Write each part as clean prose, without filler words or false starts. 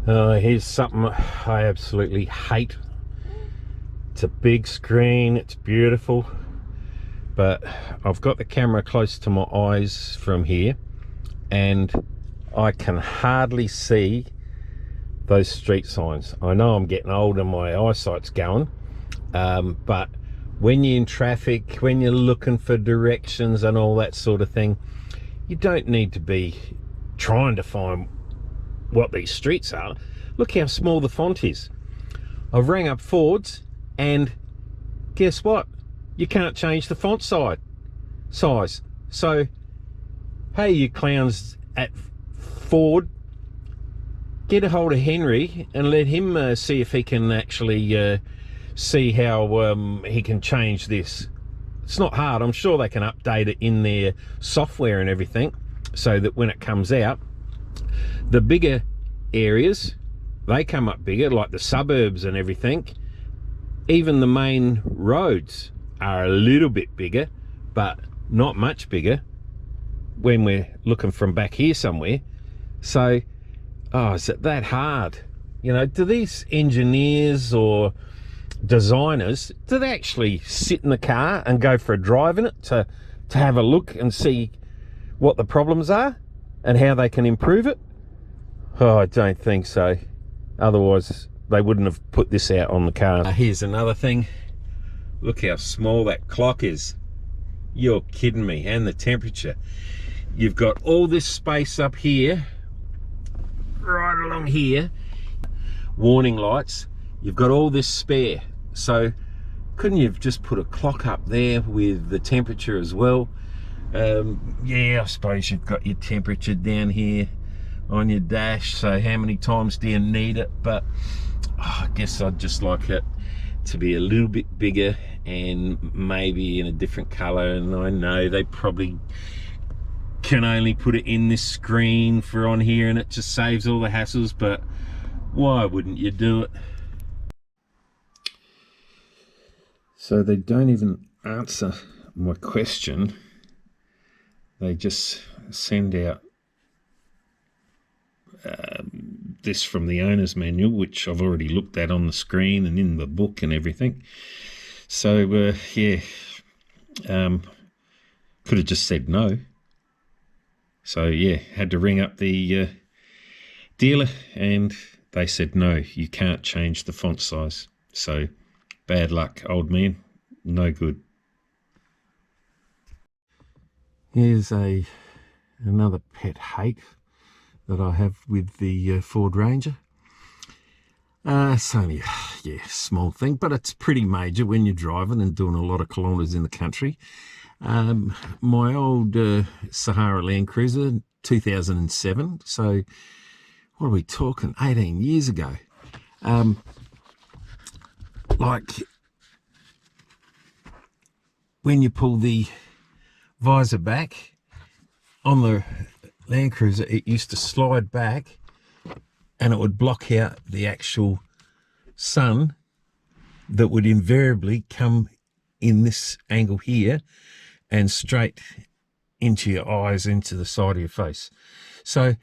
Here's something I absolutely hate. It's a big screen, it's beautiful, but I've got the camera close to my eyes from here and I can hardly see those street signs. I know I'm getting old and my eyesight's going, but when you're in traffic, when you're looking for directions and all that sort of thing, you don't need to be trying to find what these streets are. Look how small the font is. I've rang up Ford's and guess what? You can't change the font size. So, hey, you clowns at Ford, get a hold of Henry and let him see if he can actually see how he can change this. It's not hard. I'm sure they can update it in their software and everything so that when it comes out, the bigger areas, they come up bigger, like the suburbs and everything. Even the main roads are a little bit bigger, but not much bigger when we're looking from back here somewhere. So, oh, is it that hard? You know, do these engineers or designers, do they actually sit in the car and go for a drive in it to have a look and see what the problems are and how they can improve it? Oh, I don't think so. Otherwise, they wouldn't have put this out on the car. Here's another thing. Look how small that clock is. You're kidding me. And the temperature. You've got all this space up here, right along here. Warning lights. You've got all this spare. So, couldn't you have just put a clock up there with the temperature as well? Yeah, I suppose you've got your temperature down here on your dash, so how many times do you need it? But I guess I'd just like it to be a little bit bigger and maybe in a different color. And I know they probably can only put it in this screen for on here and it just saves all the hassles, but why wouldn't you do it? So they don't even answer my question. They just send out this from the owner's manual, which I've already looked at on the screen and in the book and everything. So yeah, could have just said no. So yeah, had to ring up the dealer and they said no, you can't change the font size. So bad luck, old man, no good. Here's another pet hate that I have with the Ford Ranger. It's only a small thing, but it's pretty major when you're driving and doing a lot of kilometres in the country. My old Sahara Land Cruiser, 2007, so what are we talking, 18 years ago. Like when you pull the visor back on the Land Cruiser, it used to slide back and it would block out the actual sun that would invariably come in this angle here and straight into your eyes, into the side of your face. So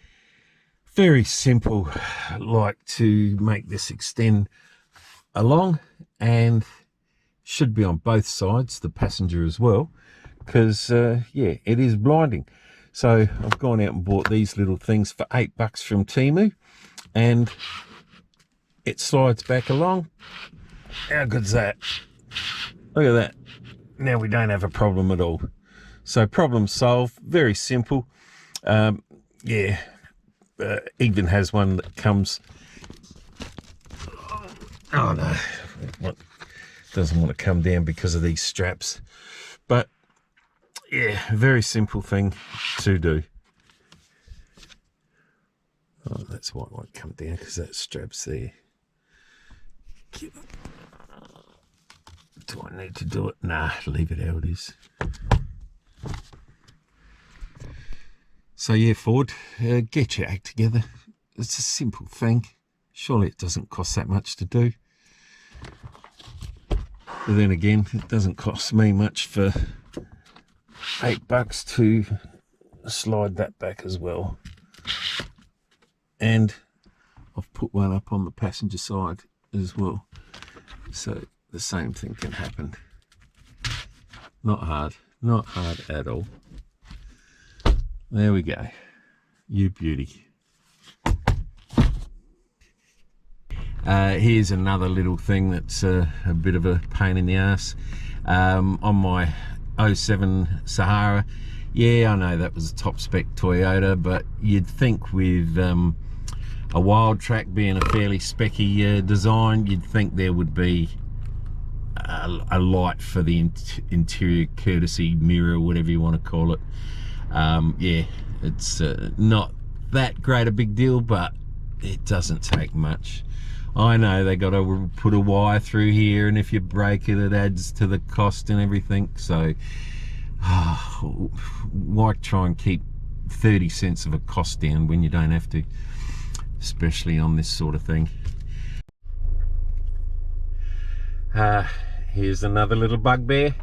very simple, like to make this extend along, and should be on both sides, the passenger as well, because yeah, it is blinding. So I've gone out and bought these little things for $8 from Temu, and it slides back along. How good's that? Look at that. Now we don't have a problem at all. So problem solved, very simple. Yeah, even has one that comes, oh no, what, doesn't want to come down because of these straps. But yeah, very simple thing to do. Oh, that's why it won't come down, because that strap's there. Do I need to do it? Nah, leave it how it is. So yeah, Ford, get your act together. It's a simple thing. Surely it doesn't cost that much to do. But then again, it doesn't cost me much for $8 to slide that back as well. And I've put one up on the passenger side as well, so the same thing can happen. Not hard at all. There we go, you beauty. Here's another little thing that's a bit of a pain in the ass. On my 07 Sahara, yeah, I know that was a top spec Toyota, but you'd think with a Wildtrak being a fairly specky design, you'd think there would be a light for the interior courtesy mirror, whatever you want to call it. Yeah, it's not that great a big deal, but it doesn't take much. I know they got to put a wire through here, and if you break it, it adds to the cost and everything. So why try and keep 30 cents of a cost down when you don't have to, especially on this sort of thing. Here's another little bugbear.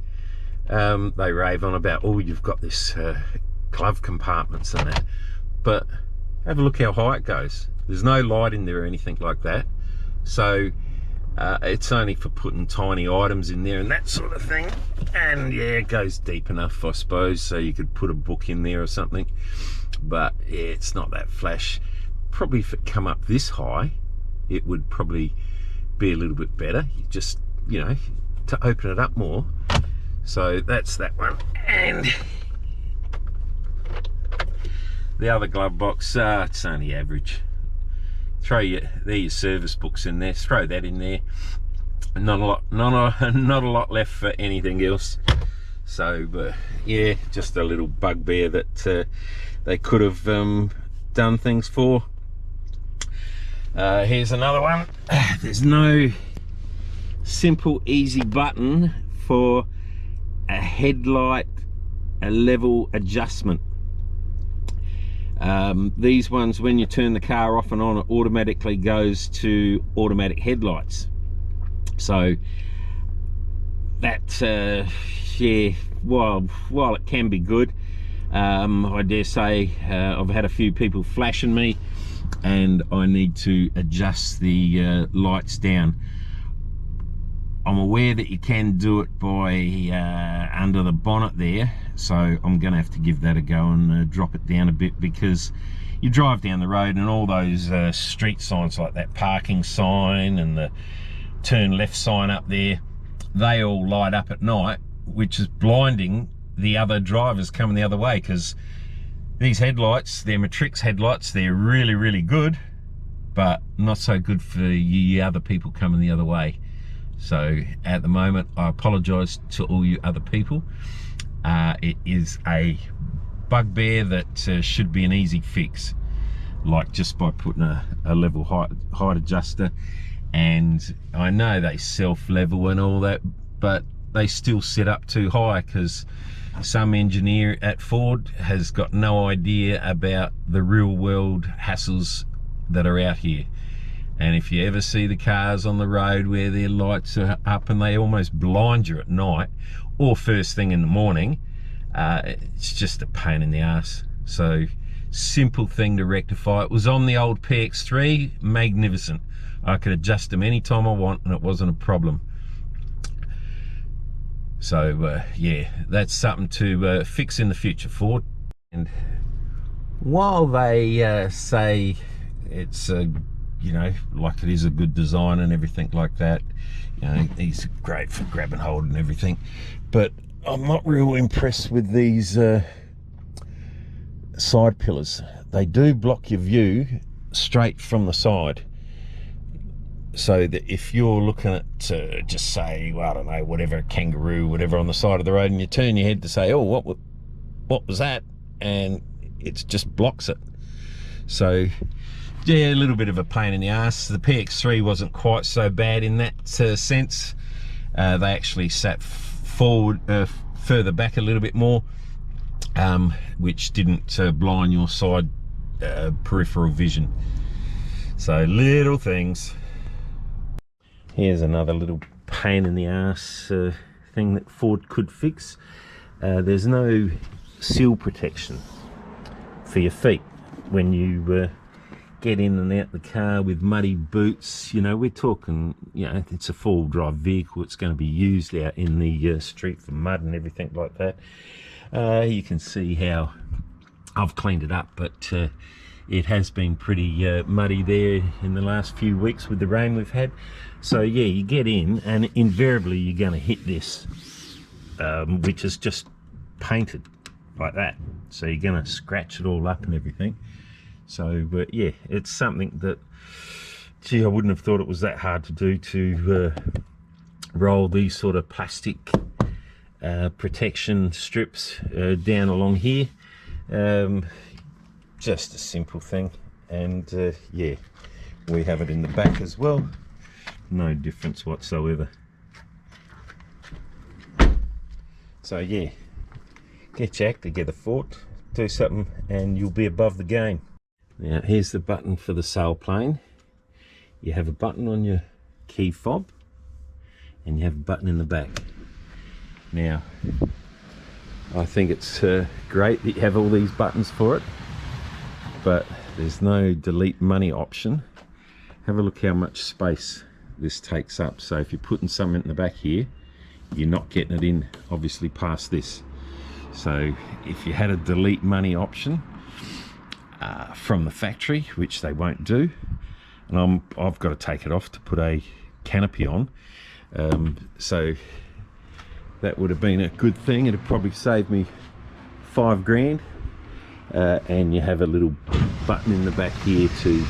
They rave on about, oh, you've got this glove compartments and that, but have a look how high it goes. There's no light in there or anything like that, so it's only for putting tiny items in there and that sort of thing. And yeah, it goes deep enough, I suppose, so you could put a book in there or something, but yeah, it's not that flash. Probably if it come up this high, it would probably be a little bit better, you just, you know, to open it up more. So that's that one. And the other glove box, it's only average. Throw your service books in there, throw that in there. Not a lot left for anything else. So yeah, just a little bugbear that they could have done things for. Here's another one. There's no simple easy button for a headlight level adjustment. These ones, when you turn the car off and on, it automatically goes to automatic headlights. So that yeah, while it can be good, I dare say I've had a few people flashing me and I need to adjust the lights down. I'm aware that you can do it by under the bonnet there, so I'm going to have to give that a go and drop it down a bit, because you drive down the road and all those street signs like that parking sign and the turn left sign up there, they all light up at night, which is blinding the other drivers coming the other way, because these headlights, they're Matrix headlights, they're really good, but not so good for you other people coming the other way. So at the moment, I apologise to all you other people. It is a bugbear that should be an easy fix, like just by putting a level height adjuster. And I know they self-level and all that, but they still set up too high, because some engineer at Ford has got no idea about the real world hassles that are out here. And if you ever see the cars on the road where their lights are up and they almost blind you at night or first thing in the morning, it's just a pain in the ass. So simple thing to rectify. It was on the old PX3, magnificent. I could adjust them anytime I want and it wasn't a problem. So yeah, that's something to fix in the future, Ford. And while they say it's a, you know, like it is a good design and everything like that, you know, he's great for grab and hold and everything, but I'm not real impressed with these side pillars. They do block your view straight from the side, so that if you're looking at just say, well, I don't know, whatever, kangaroo, whatever on the side of the road, and you turn your head to say, oh, what was that, and it just blocks it. So yeah, a little bit of a pain in the ass. The PX3 wasn't quite so bad in that sense. They actually sat forward, further back a little bit more, which didn't blind your side peripheral vision. So little things. Here's another little pain in the ass thing that Ford could fix. There's no sill protection for your feet when you get in and out the car with muddy boots. You know, we're talking, you know, it's a four-wheel drive vehicle. It's going to be used out in the street for mud and everything like that. You can see how I've cleaned it up, but it has been pretty muddy there in the last few weeks with the rain we've had. So yeah, you get in and invariably you're going to hit this, which is just painted like that. So you're going to scratch it all up and everything. So but yeah, it's something that, gee, I wouldn't have thought it was that hard to do, to roll these sort of plastic protection strips down along here. Just a simple thing. And yeah, we have it in the back as well. No difference whatsoever. So yeah, get your act together, Ford, do something and you'll be above the game. Now here's the button for the sail plane. You have a button on your key fob and you have a button in the back. Now I think it's great that you have all these buttons for it, but there's no delete money option. Have a look how much space this takes up. So if you're putting something in the back here, you're not getting it in obviously past this. So if you had a delete money option from the factory, which they won't do, and I've got to take it off to put a canopy on, so that would have been a good thing. It'd probably save me $5 grand. And you have a little button in the back here to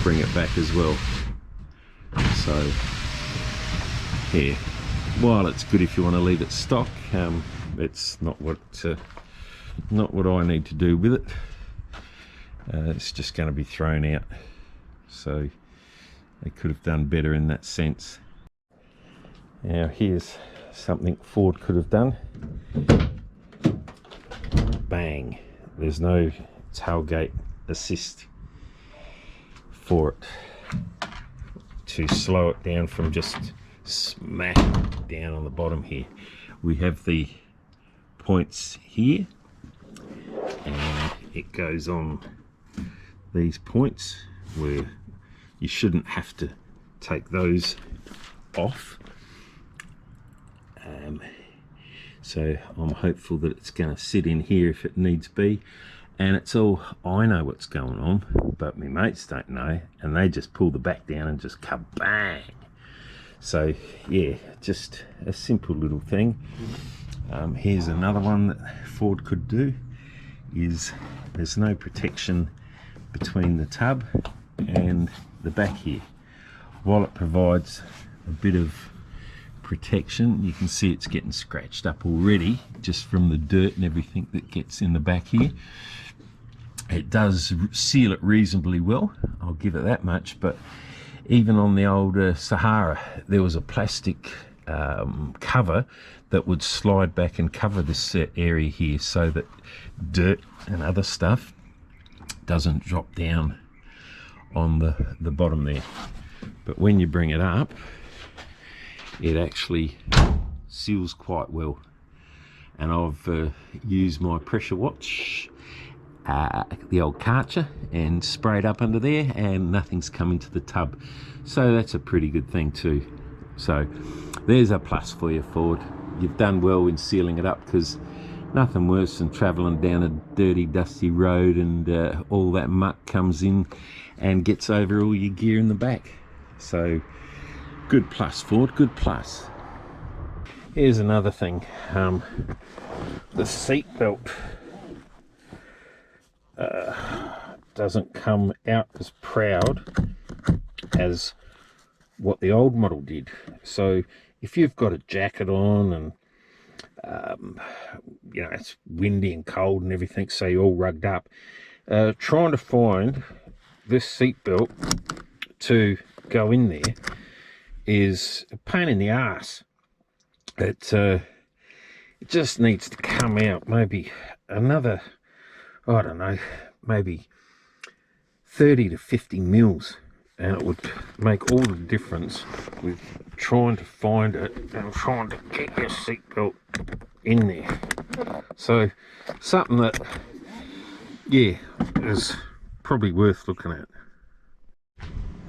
bring it back as well. So yeah, while it's good if you want to leave it stock, it's not what I need to do with it. It's just going to be thrown out. So they could have done better in that sense. Now here's something Ford could have done. Bang, there's no tailgate assist for it to slow it down from just smack down on the bottom here. We have the points here and it goes on these points where you shouldn't have to take those off. So I'm hopeful that it's going to sit in here if it needs be, and it's all, I know what's going on, but my mates don't know, and they just pull the back down and just kabang. So yeah, just a simple little thing. Here's another one that Ford could do, is there's no protection between the tub and the back here. While it provides a bit of protection, you can see it's getting scratched up already just from the dirt and everything that gets in the back here. It does seal it reasonably well, I'll give it that much, but even on the old Sahara there was a plastic cover that would slide back and cover this area here so that dirt and other stuff doesn't drop down on the bottom there. But when you bring it up, it actually seals quite well. And I've used my pressure watch, the old Karcher, and sprayed up under there and nothing's come into the tub. So that's a pretty good thing too. So there's a plus for you, Ford. You've done well in sealing it up, because nothing worse than travelling down a dirty dusty road and all that muck comes in and gets over all your gear in the back. So good plus, Ford, good plus. Here's another thing, the seat belt doesn't come out as proud as what the old model did. So if you've got a jacket on and you know, it's windy and cold and everything, so you're all rugged up, trying to find this seat belt to go in there is a pain in the ass. It just needs to come out maybe another, I don't know, maybe 30 to 50 mils, and it would make all the difference with trying to find it and trying to get your seatbelt in there. So something that, yeah, is probably worth looking at.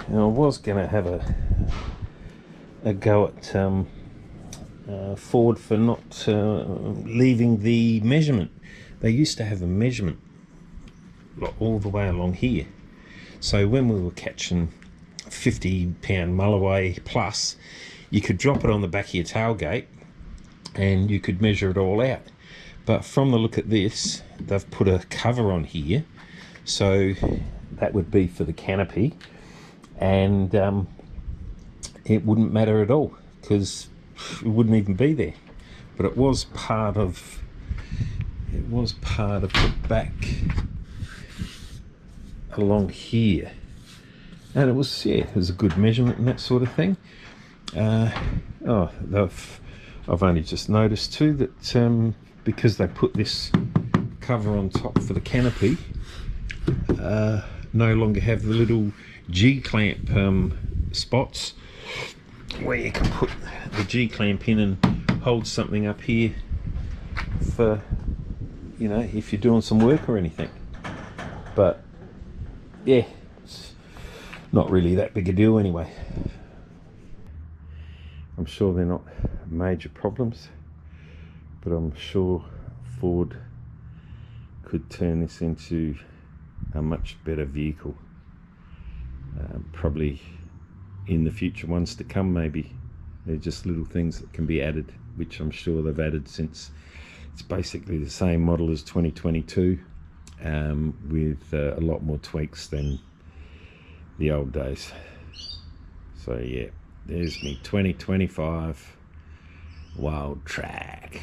Now, I was going to have a go at Ford for not leaving the measurement. They used to have a measurement all the way along here. So when we were catching 50-pound mulloway plus, you could drop it on the back of your tailgate and you could measure it all out. But from the look at this, they've put a cover on here, so that would be for the canopy, and it wouldn't matter at all because it wouldn't even be there. But it was part of the back along here, and it was a good measurement and that sort of thing. I've only just noticed too that because they put this cover on top for the canopy, no longer have the little G-clamp spots where you can put the G-clamp in and hold something up here for, you know, if you're doing some work or anything. But yeah, it's not really that big a deal anyway. I'm sure they're not major problems, but I'm sure Ford could turn this into a much better vehicle. Probably in the future ones to come, maybe. They're just little things that can be added, which I'm sure they've added since it's basically the same model as 2022, with a lot more tweaks than the old days. So yeah, there's me 2025 Wildtrak.